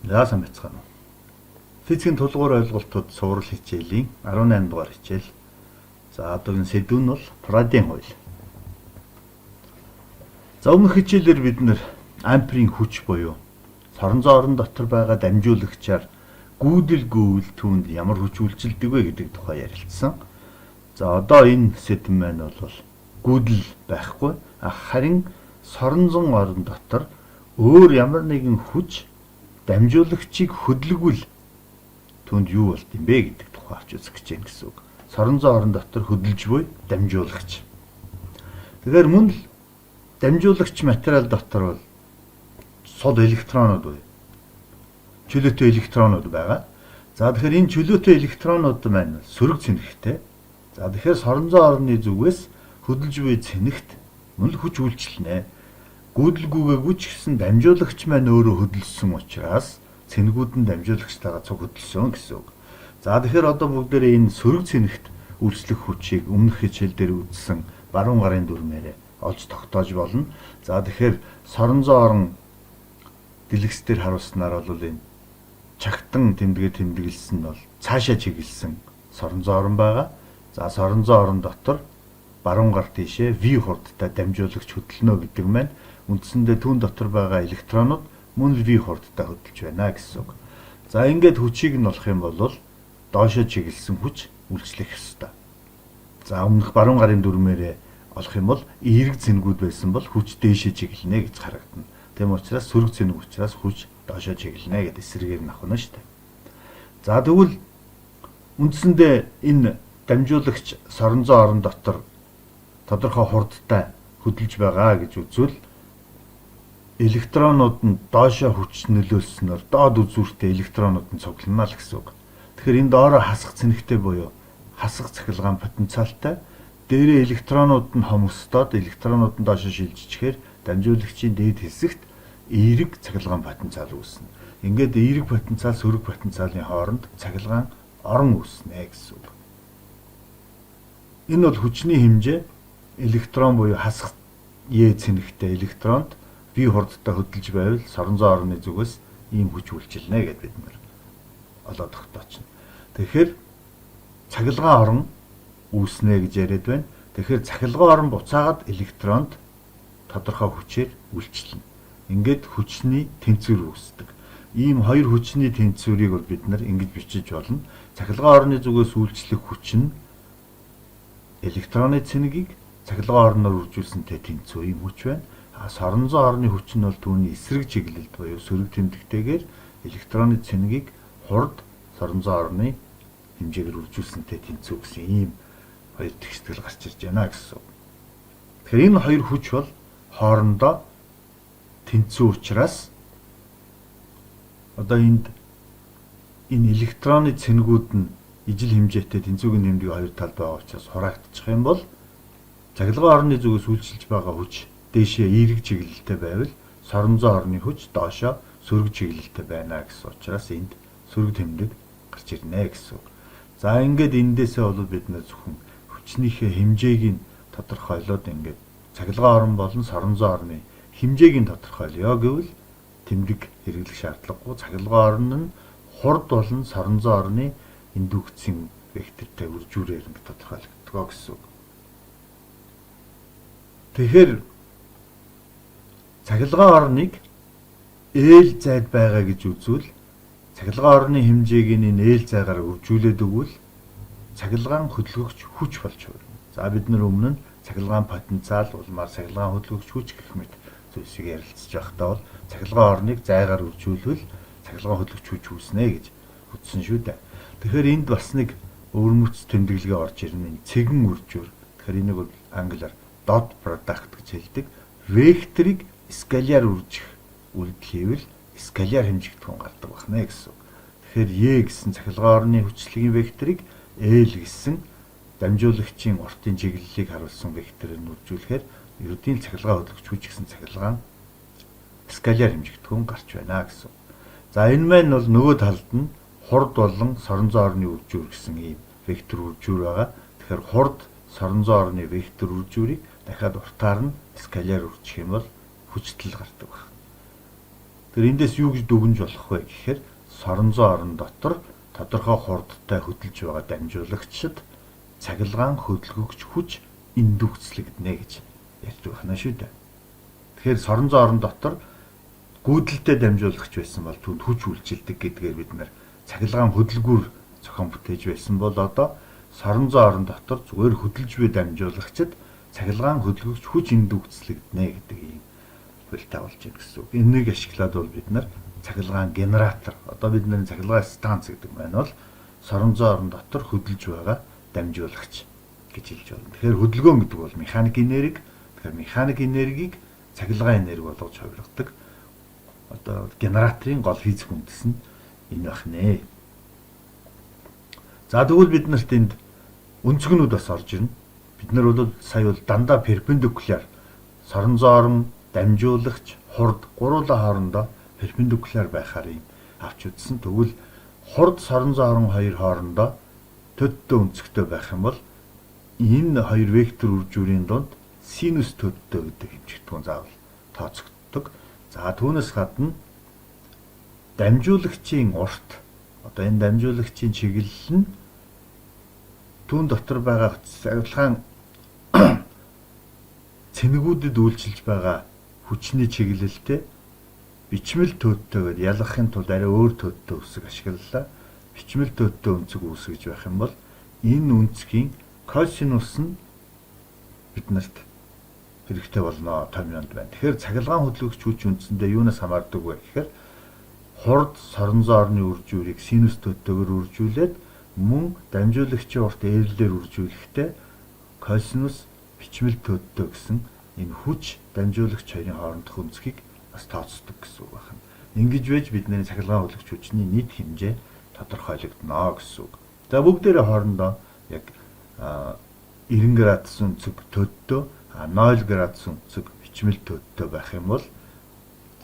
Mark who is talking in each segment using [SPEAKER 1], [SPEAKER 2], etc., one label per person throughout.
[SPEAKER 1] Яасан бяцгаана уу? Физикийн тулгуур ойлголтууд сурал хичээлийн 18 дугаар хичээл. За одоогийн сэдв нь бол Парадын хууль. За өмнөх хичээлээр бид нэр амперийн хүч буюу соронзон орон дотор байгаа дамжуулагчаар гүйдэл түүнд ямар хүч үйлчилдэг вэ гэдэг тухай ярилцсан. За одоо энэ сэдв маань бол гүйдэл байхгүй харин соронзон орон дотор өөр ямар нэгэн хүч дамжуулагчийг хөдөлгүүл түүнд юу болт юм бэ гэдэг тухай авч үзэх гэж байна гэсэн үг. Соронзон орон дотор хөдөлж буй дамжуулагч. Тэгэхээр мөн л дамжуулагч материал дотор бол сул электронууд буюу чөлөөтэй электронууд байгаа. За тэгэхээр энэ чөлөөтэй электронууд маань сөрөг цэнхтэй. За тэгэхээр соронзон орны зүгээс хөдөлж буй цэнхт мөн л хүч үйлчлэнэ. Гүйдэлгүйгээгүй ч гэсэн дамжуулагч маань өөрөө хөдөлсөн учраас цэнэгүүд нь дамжуулагчтайгаа цуг хөдөлсөн гэсэн үг. За тэгэхээр одоо бүгдээрээ энэ сөрөг цэнэгт үйлчлэх хүчийг өмнөх хичээл дээр үзсэн баруун гарын дүрмээрээ олж тогтоож болно. За тэгэхээр соронзон орон дэлгэцээр харуулснаар бол энэ чагтан тэмдэглэсэн нь бол цаашаа чиглэсэн соронзон орон байгаа. За соронзон орон дотор баруун гар тийшээ V хурдтай дамжуулагч хөдөлнө гэдэг маань үндсэндээ түүн дотор байгаа электронууд мөн л V хурдтай хөдөлж байна гэсэн үг. За ингээд хүчийг нь олох юм бол доошоо чиглэсэн хүч үйлчлэх ёстой. За өмнөх баруун гарын дүрмээрээ олох юм бол эерэг цэнэгүүд байсан бол хүч дээшээ чиглэнэ гэж харагдана. Тийм учраас сөрөг цэнэг учраас хүч доошоо чиглэнэ гэдэг эсрэгээр нь авах нь шүү дээ. За тэгвэл үндсэндээ энэ дамжуулагч соронзон орон дотор тодорхой хурдтай хөдөлж байгаа гэж үзвэл электронууд нь доошоо хүч нөлөөлснөөр доод үзүүртэй электронууд нь цуглана л гэсэн үг. Тэгэхээр энэ доороо хасах цэнэгтэй буюу хасах цахилгаан потенциалтай, дээрээ электронууд нь хомсдоод электронууд нь доошоо шилжчихээр дамжуулагчийн дээд хэсэгт эерэг цахилгаан потенциал үүснэ. Ингээд эерэг потенциал сөрөг потенциалын хооронд цахилгаан орон үүснэ гэсэн үг. Энэ бол хүчний хэмжээ электрон буюу хасах Е цэнэгтэй электронд V хурдтай хөдөлж байвал соронзон орны зүгээс ийм хүч үйлчилнэ гэдээ бид нэр олоод тогтоочно. Тэгэхээр цахилгаан орон үүснэ гэж яриад байна. Тэгэхээр цахилгаан орон буцаагаад электронд тодорхой хүчээр үйлчилнэ. Ингээд хүчний тэнцвэр үүсдэг. Ийм хоёр хүчний тэнцвэрийг бол бид нар ингэж бичиж болно. Цахилгаан орны зүгээс үйлчлэх хүч нь электроны цэнэгийг цахилгаан орноор үржүүлсэнтэй тэнцүү ийм хүч байна. Соронзон орны хүч нь бол түүний эсрэг чиглэлд буюу сөрөг тэмдэгтэйгээр электроны цэнэгийг хурд соронзон орны хэмжээгээр үржүүлсэнтэй тэнцүү гэсэн ийм хоёр тэгштгэл гарч ирж байна гэсэн. Тэгэхээр энэ хоёр хүч бол хоорондоо тэнцүү учраас одоо энэ электроны цэнэгүүд нь ижил хэмжээтэй тэнцүүгийн нэмдэг хоёр талд байгаа учраас хураагдчих юм бол цахилгаан орны зүгээс үйлчилж байгаа хүч дээшээ эерэг чиглэлтэй байвал соронзон орны хүч доошоо сөрөг чиглэлтэй байна гэсэн учраас энд сөрөг тэмдэг гарч ирнэ гэсэн үг. За ингээд эндээсээ бол бид нэ зөвхөн хүчнийхээ хэмжээг нь тодорхойлоод ингээд цахилгаан орн болон соронзон орны хэмжээг нь тодорхойлё гэвэл тэмдэг хэрэглэх шаардлагагүй. Цахилгаан орн нь хурд болон соронзон орны индукцийн вектортой үржүүрээр ингээд тодорхойлогддог гэсэн үг. Тэгэхээр цахилгаан орныг ээл зайд байгаа гэж үзвэл цахилгаан орны хэмжээг нь ээл зайгаар үржүүлээд өгвөл цахилгаан хөдөлгөгч хүч болж байна. За бид нар өмнө нь цахилгаан потенциал улмаар цахилгаан хөдөлгөгч хүч гэх мэт зүйлсийг ярилцж байхдаа бол цахилгаан орныг зайгаар үржүүлвэл цахилгаан хөдөлгөгч хүч үүснэ гэж үзсэн шүү дээ. Тэгэхээр энд бас нэг өвөрмөц тэмдэглэгээ орж ирнэ. Цэгэн үржүүр. Тэгэхээр энийг бол англиар dot product гэж хэлдэг. Векторыг скалиар үржих үйлдэл хийвэл скалиар хэмжигдэхүүн гардаг байна гэсэн. Тэгэхээр E гэсэн цахилгаан орны хүчлэгийн векторыг L гэсэн дамжуулагчийн уртын чиглэлийг харуулсан векторээр нь үржүүлэхээр ерөнхийдөө цахилгаан хөдөлгөгч хүч гэсэн цахилгаан скалиар хэмжигдэхүүн гарч байна гэсэн. За энэ маань бол нөгөө талд нь хурд болон соронзон орны үржүүр гэсэн ийм вектор үржүүр байгаа. Тэгэхээр хурд соронзон орны вектор үржүүрийг дахиад уртаар нь скалиар үржих юм бол хүчтэл гардаг байна. Тэр эндээс юу гэж дүгнж болох вэ гэхээр сорон зүүн орон дотор тодорхой хурдтай хөдөлж байгаа дамжуулагчид цахилгаан хөдөлгөгч хүч эндүгцлэгдэнэ гэж ярьж байна шүү дээ. Тэгэхээр сорон зүүн орон дотор гүйдэлтэй дамжуулагч байсан бол түүнд хүч үйлчилдэг гэдгээр бид нэр цахилгаан хөдөлгүүр зохион бүтээж байсан бол одоо сорон зүүн орон дотор зүгээр хөдөлж буй дамжуулагчид цахилгаан хөдөлгөгч хүч эндүгцлэгдэнэ гэдэг ийм хэлтэй болж байна гэсэн үг. Энийг ашиглаад бол бид нар цахилгаан генератор, одоо бид нэр цахилгаан станц гэдэг байна бол сорон зүүн орон дотор хөдөлж байгаа дамжуулагч гэж хэлж байна. Тэгэхээр хөдөлгөөн гэдэг бол механик энерги. Тэгэхээр механик энергийг цахилгаан энерги болгож хувиргадаг. Одоо генераторын гол физик үндэс нь энэ байна. За тэгвэл бид нарт энд өнцгнүүд бас орж ирнэ. Бид нар бол сая бол дандаа перпендикуляр сорон зүүн дамжуулагч хурд гуруула хоорондоо перпендикуляр байхаар юм авч үзсэн. Тэгвэл хурд сорон зүүн хоёр хоорондоо төддөө өнцгтэй байх юм бол энэ хоёр вектор үржүүрийн дунд синус төддөө гэдэг хэмжигдэхүүн заавал тооцогддог. За түүнээс гадна дамжуулагчийн урт, одоо энэ дамжуулагчийн чиглэл нь түүн дотор байгаа цахилгаан цэнэгүүдэд үйлчилж байгаа хүчний чиглэлтэй бичмэл төөдтэй гэдэг ялгахын тулд арай өөр төөдтэй үсэг ашиглалаа. Бичмэл төөдтэй өнцөг үүсгэж байх юм бол энэ өнцгийн косинус нь биднэрт хэрэгтэй болно томьёонд байна. Тэгэхээр цахилгаан хөдөлгөгч хүч үндсэндээ юунаас хамаардаг вэ гэхээр хурд сорон зүүрний үржүүрийг синус төөдтэйгээр үржүүлээд мөн дамжуулагчийн урт ээллээр үржүүлэхдээ косинус бичмэл төөдтэй гэсэн энэ хүч дамжуулагч хоёрын хоорондох өнцгийг бас тооцдог гэсэн үг байна. Ингэж байж бидний цахилгаан хөдөлгөгч хүчний нийт хэмжээ тодорхойлогдно гэсэн үг. За бүгдээрээ хоорондоо яг 90 градус өнцөг төөдтэй 0 градус өнцөг бичмэл төөдтэй байх юм бол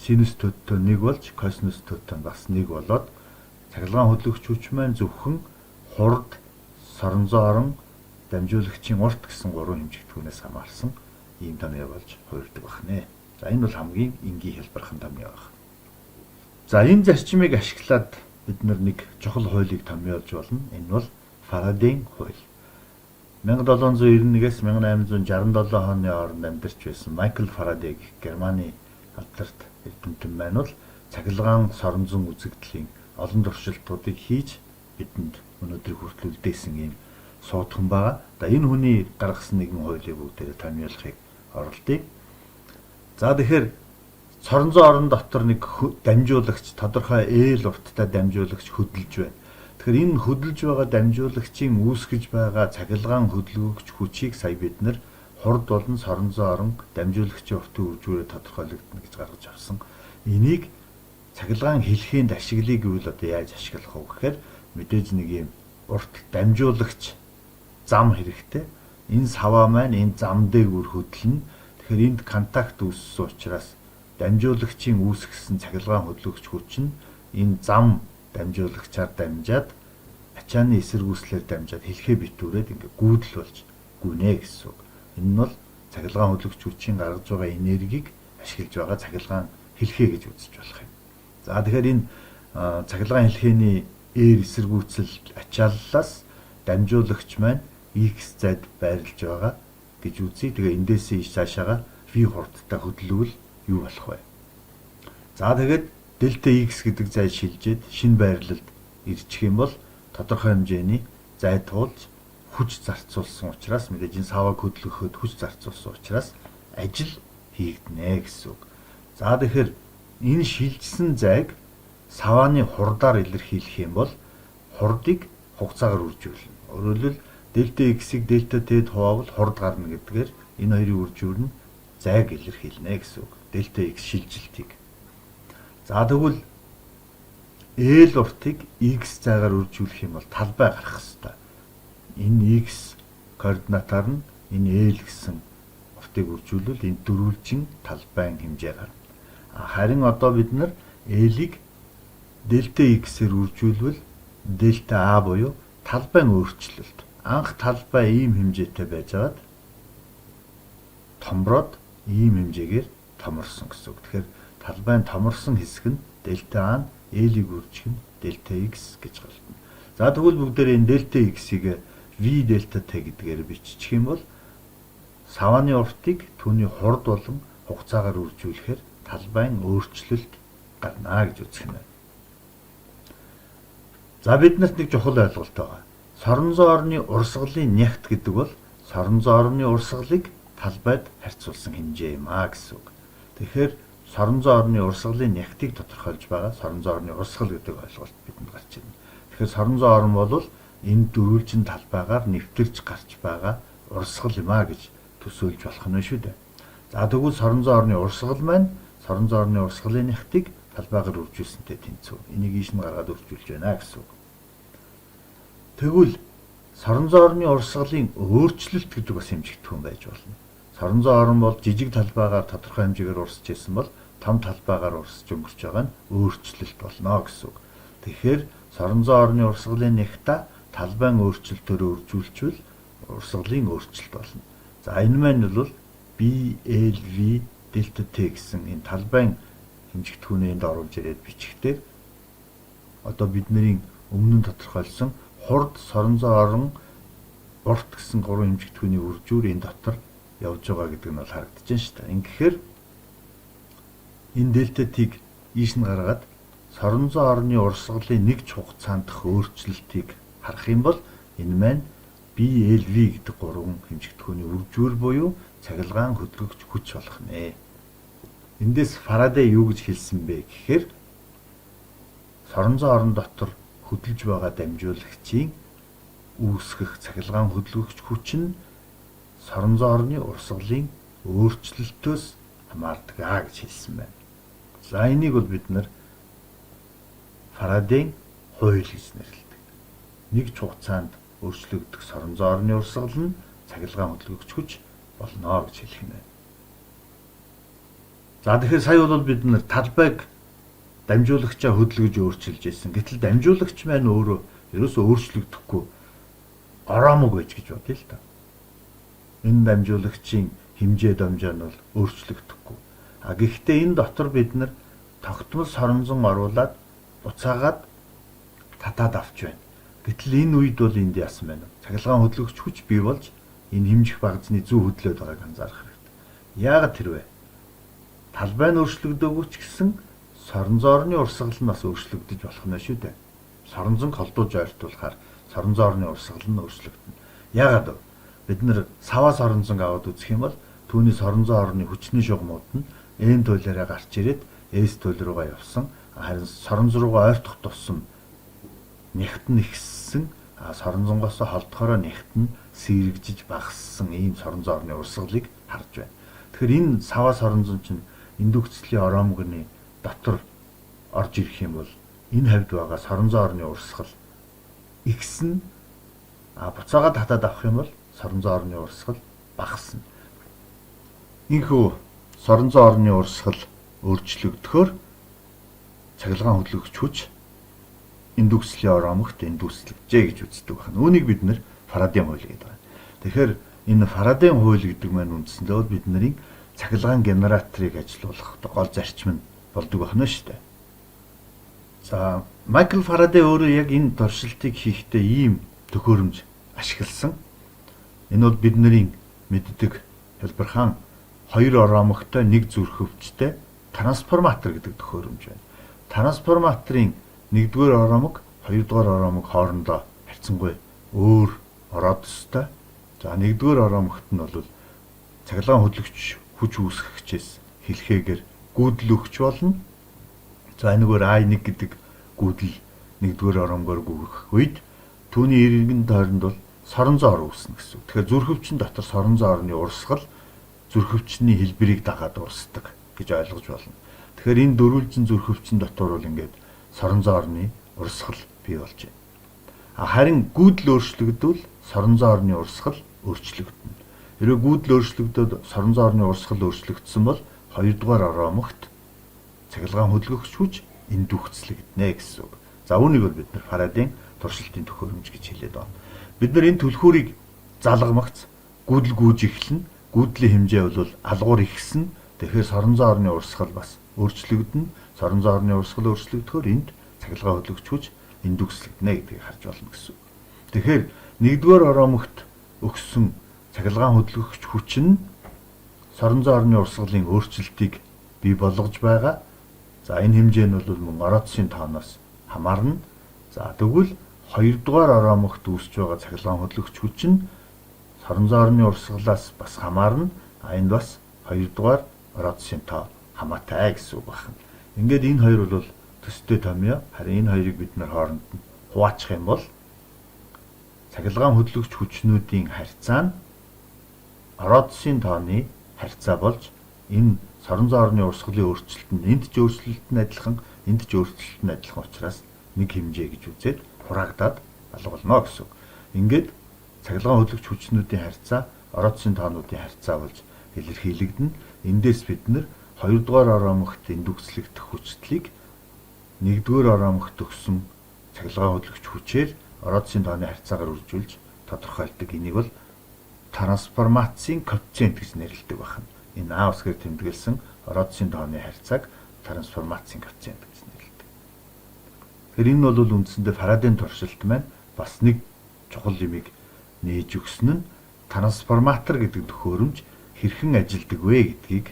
[SPEAKER 1] синус төөдтэй 1 болж косинус төөдтэй бас 1 болоод цахилгаан хөдөлгөгч хүч маань зөвхөн хурд сорон зүүн дамжуулагчийн урт гэсэн гурван хэмжигдэхүүнээс хамаарсан ийм томьёо болж хувирдаг байна. За энэ бол хамгийн энгийн хэлбэрхэн томьёо байна. За энэ зарчмыг ашиглаад бид нэг чухал хуулийг томьёолж болно. Энэ бол Фарадейн хууль. 1791-ээс 1867 оны хооронд амьдарч байсан Майкл Фарадей гэх Германы алдарт эрдэмтэн маань бол цахилгаан сорон зүүн үзэгдлийн олон туршилтуудыг хийж бидэнд өнөөдрийг хүртэл үлдээсэн ийм суудхан байгаа. За энэ хүний гаргасан нэгэн хуулийг бүгдээрээ томьёолохыг оролдъё. За тэгэхээр сорон зүүн орон дотор нэг дамжуулагч тодорхой ээл урттай дамжуулагч хөдөлж байна. Тэгэхээр энэ хөдөлж байгаа дамжуулагчийн үүсгэж байгаа цахилгаан хөдөлгөгч хүчийг сая бид нэр хурд болон сорон зүүн дамжуулагчийн уртын үржүүрээр тодорхойлогдно гэж гаргаж авсан. Энийг цахилгаан хэлхээнд ашиглая гэвэл одоо яаж ашиглах вэ гэхээр мэдээж нэг юм урт дамжуулагч зам хэрэгтэй. Энэ саваа маань энэ зам дээгүүр хөдлөнө. Тэгэхээр энд контакт үүссэн учраас дамжуулагчийн үүсгэсэн цахилгаан хөдөлгөгч хүч нь энэ зам дамжуулагчаар дамжаад ачааны эсэргүүцлээр дамжаад хэлхээ битүүрээд ингээ гүйдэл болж гүнэ гэсэн үг. Энэ нь бол цахилгаан хөдөлгөгч хүчийн гаргаж байгаа энергийг ашиглаж байгаа цахилгаан хэлхээ гэж үзэж болох юм. За тэгэхээр энэ цахилгаан хэлхээний ээр эсэргүүцэл ачааллаас дамжуулагч маань X зайд байрлаж байгаа гэж үзье. Тэгээ эндээсээ иш цаашаага V хурдтай хөдлөвөл юу болох вэ? За тэгээд дельта X гэдэг зай шилжээд шинэ байрлалд ирчих юм бол тодорхой хэмжээний зай туулж хүч зарцуулсан учраас мэдээж энэ саваг хөдлөхөд хүч зарцуулсан учраас ажил хийгднэ гэсэн үг. За тэгэхээр энэ шилжсэн зайг савааны хурдаар илэрхийлэх юм бол хурдыг хугацаагаар үржүүлнэ. Өөрөөр хэлбэл дельта X-ийг дельта T-д хуваавал хурд гарна гэдгээр энэ хоёрын үржүүр нь зайг илэрхийлнэ гэсэн үг. Дельта X шилжилтийг. За тэгвэл L уртыг X зайгаар үржүүлэх юм бол талбай гарах ёстой. Энэ X координатаар нь энэ L гэсэн уртыг үржүүлвэл энэ дөрвөлжин талбайн хэмжээ гарна. Харин одоо бид нар L-ийг дельта X-ээр үржүүлвэл дельта A буюу талбайн өөрчлөлт. Анх талбай ийм хэмжээтэй байжгаад томроод ийм хэмжээгээр томорсон гэсэн үг. Тэгэхээр талбайн томорсон хэсэг нь дельта А нь L-ийг үржих нь дельта X гэж гарна. За тэгвэл бүгдээрээ энэ дельта X-ийг V дельта T гэдгээр биччих юм бол савааны уртыг түүний хурд болон хугацаагаар үржүүлэхээр талбайн өөрчлөлт гарна гэж үзэх юм байна. За биднэрт нэг чухал ойлголт байгаа. Соронзон орны урсгалын нягт гэдэг бол соронзон орны урсгалыг талбайд харьцуулсан хэмжээ юм гэсэн үг. Тэгэхээр соронзон орны урсгалын нягтыг тодорхойлж байгаа соронзон орны урсгал гэдэг ойлголт бидэнд гарч ирнэ. Тэгэхээр соронзон орн бол энэ дөрвөлжин талбайгаар нэвтэрч гарч байгаа урсгал юм гэж төсөөлж болох нь шүү дээ. За тэгвэл соронзон орны урсгал маань соронзон орны урсгалын нягтыг талбайгаар үржүүлсэнтэй тэнцүү. Энийг ийш нь гаргаад үржүүлж байна гэсэн үг. Тэгвэл соронзон орны урсгалын өөрчлөлт гэдэг бас хэмжигдэхүүн байж болно. Соронзон орн бол жижиг талбайгаар тодорхой хэмжээгээр урсж байсан бол том талбайгаар урсж өнгөрч байгаа нь өөрчлөлт болно гэсэн үг. Тэгэхээр соронзон орны урсгалын нягтаа талбайн өөрчлөлтөөр үржүүлчихвэл урсгалын өөрчлөлт болно. За энэ маань бол BLV дельта T гэсэн энэ талбайн хэмжигдэхүүнээ энд оруулж ирээд бичихтэй одоо бидний өмнө нь тодорхойлсон хурд соронзон орон урт гэсэн гурван хэмжигдэхүүний үржүүр энэ дотор явж байгаа гэдэг нь бол харагдаж байна шүү дээ. Ингэхээр энэ дельта T-г ийш нь гаргаад соронзон орны урсгалын нэг хугацаанд дах өөрчлөлтийг харах юм бол энэ маань BLV гэдэг гурван хэмжигдэхүүний үржүүр буюу цахилгаан хөдөлгөгч хүч болох нэ. Эндээс Фарадей юу гэж хэлсэн бэ гэхээр соронзон орон дотор хөдөлж байгаа дамжуулагчийн үүсгэх цахилгаан хөдөлгөгч хүч нь соронзон орны урсгалын өөрчлөлтөөс хамаардаг гэж хэлсэн байна. За энийг бол бид нар Фарадейн хууль гэж нэрлэдэг. Нэг хугацаанд өөрчлөгдөх соронзон орны урсгал нь цахилгаан хөдөлгөгч хүч болно гэж хэлэх юм байна. За тэгэхээр сая бол бид нар талбайг дамжуулагчаа хөдөлгөж өөрчилж ирсэн. Гэтэл дамжуулагч маань өөрөө ерөөсөө өөрчлөгдөхгүй ороомог байж гэж бодъё л та. Энэ дамжуулагчийн хэмжээ дамжаа нь бол өөрчлөгдөхгүй. Гэхдээ энэ дотор бид нар тогтмол соронзон оруулаад буцаагаад татаад авч байна. Гэтэл энэ үед бол энд яасан байна? Цахилгаан хөдөлгөгч хүч бий болж энэ хэмжих багцны зүү хөдлөөд байгааг анзаарах хэрэгтэй. Яагаад тэр вэ? Талбай нь өөрчлөгдөөгүй ч гэсэн соронзон орны урсгал нь бас өөрчлөгдөж болох нь шүү дээ. Соронзон холдуулж ойртуулахаар соронзон орны урсгал нь өөрчлөгдөнө. Яагаад вэ? Бид нэр саваа соронзон аваад үзэх юм бол түүний соронзон орны хүчний шугамуд нь N туйлаараа гарч ирээд S туйл руугаа явсан. Харин соронзон руугаа ойртох тусам нягт нь ихссэн, соронзонгоос холдохороо нягт нь сэрэгжиж багассан ийм соронзон орны урсгалыг харж байна. Тэгэхээр энэ саваа соронзон чинь индукцлийн ороомгны дотор орж ирэх юм бол энэ хавьд байгаа соронзон орны урсгал X нь буцаагаад татаад авах юм бол соронзон орны урсгал багасна. Инхүү соронзон орны урсгал өөрчлөгдөхөөр цахилгаан хөдөлгөгч хүч индукцлийн ороомогт индукцлэгжээ гэж үздэг байна. Үүнийг бид нэр Фарадейн хууль гэдэг байна. Тэгэхээр энэ Фарадейн хууль гэдэг маань үндсэндээ бол бидний цахилгаан генераторыг ажилуулах гол зарчим нь болдог байна шүү дээ. За Майкл Фарадей өөрөө яг энэ туршилтыг хийхдээ ийм төхөөрөмж ашигласан. Энэ бол бидний мэддэг хэлбэрхан хоёр ороомогтой нэг зүрхөвчтэй трансформатор гэдэг төхөөрөмж байна. Трансформаторын нэгдүгээр ороомог, хоёрдугаар ороомог хоорондоо харьцангуй өөр ороод өстэй. За нэгдүгээр ороомогт нь бол цахилгаан хөдөлгөгч хүч үүсгэгчээс хэлхээгээр гүйдэл өгч болно. За энэгээр I1 гэдэг гүйдэл нэгдүгээр ороомгоор гүйх үед түүний иргэн тойронд бол соронзон ор үүснэ гэсэн. Тэгэхээр зүрхөвчин дотор соронзон орны урсгал зүрхөвчний хэлбэрийг дагаад урсдаг гэж ойлгож болно. Тэгэхээр энэ дөрвөлжин зүрхөвчин дотор бол ингээд соронзон орны урсгал бий болж байна. Харин гүйдэл өөрчлөгдвөл соронзон орны урсгал өөрчлөгдөнө. Хэрвээ гүйдэл өөрчлөгдөөд соронзон орны урсгал өөрчлөгдсөн бол хоёрдугаар ороомогт цахилгаан хөдөлгөгч хүч индукцлэгдэнэ гэсэн үг. За үүнийг бол бид нар Фарадейн туршилтын төхөөрөмж гэж хэлээд байна. Бид нар энэ түлхүүрийг залгамагц гүйдэл гүйж эхэлнэ. Гүйдлийн хэмжээ бол алгуур ихсэн, Тэгэхээр сорон зайн орны урсгал бас өөрчлөгдөн. Сорон зайн орны урсгал өөрчлөгдөхөөр энд цахилгаан хөдөлгөгч хүч индүкслэгдэнэ гэдгийг харж болно гэсэн. Тэгэхээр нэгдүгээр ороомогт өгсөн цахилгаан хөдөлгөгч хүч нь сорон зайн орны урсгалын өөрчлөлтийг бий болгож байгаа. За энэ хэмжээ нь бол мөн ороодсын тооноос хамаарна. За тэгвэл хоёрдугаар ороомогт үүсэж байгаа цахилгаан хөдөлгөгч хүч нь сорон зайн орны урсгалаас бас хамаарна. Энд бас хоёрдугаар ороодсын тоо хамаатай гэсэн үг байна. Ингээд энэ хоёр бол төстэй томьёо. Харин энэ хоёрыг бид нар хооронд нь хуваачих юм бол цахилгаан хөдөлгөгч хүчнүүдийн харьцаа нь ороодсын тооны харьцаа болж энэ сорон зайн орны урсгалын өөрчлөлт нь энд ч өөрчлөлт нь адилхан, энд ч өөрчлөлт нь адилхан учраас нэг хэмжээ гэж үзээд хураагдаад алга болно гэсэн үг. Ингээд цахилгаан хөдөлгөгч хүчнүүдийн харьцаа ороодсын тоонуудын харьцаа болж илэрхийлэгдэнэ. Эндээс бид нэр хоёрдугаар ороомогт индүкслэгдэх хүчлийг нэгдүгээр ороомогт өгсөн цахилгаан хөдөлгөгч хүчээр ороодсын тооны харьцаагаар үржүүлж тодорхойлдог. Энийг бол трансформацийн коэффициент гэж нэрлэдэг байна. Энэ А усгээр тэмдэглэсэн ороодсын тооны харьцааг трансформацийн коэффициент гэж нэрлэдэг. Тэгэхээр энэ бол үндсэндээ Фарадайн туршилт маань бас нэг чухал юмыг нээж өгсөн нь трансформатор гэдэг төхөөрөмж хэрхэн ажилдаг вэ гэдгийг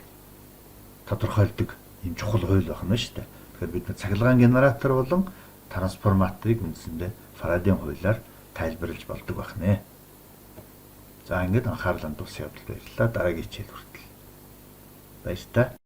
[SPEAKER 1] тодорхойлдог юм чухал хууль байна шүү дээ. Тэгэхээр бид цахилгаан генератор болон трансформаторыг үндсэндээ Фарадайн хуулиар тайлбарлаж болдог байна. За ингээд анхаарал хандуулсан явдалд баярлалаа. Дараагийн хичээл хүртэл баяр та.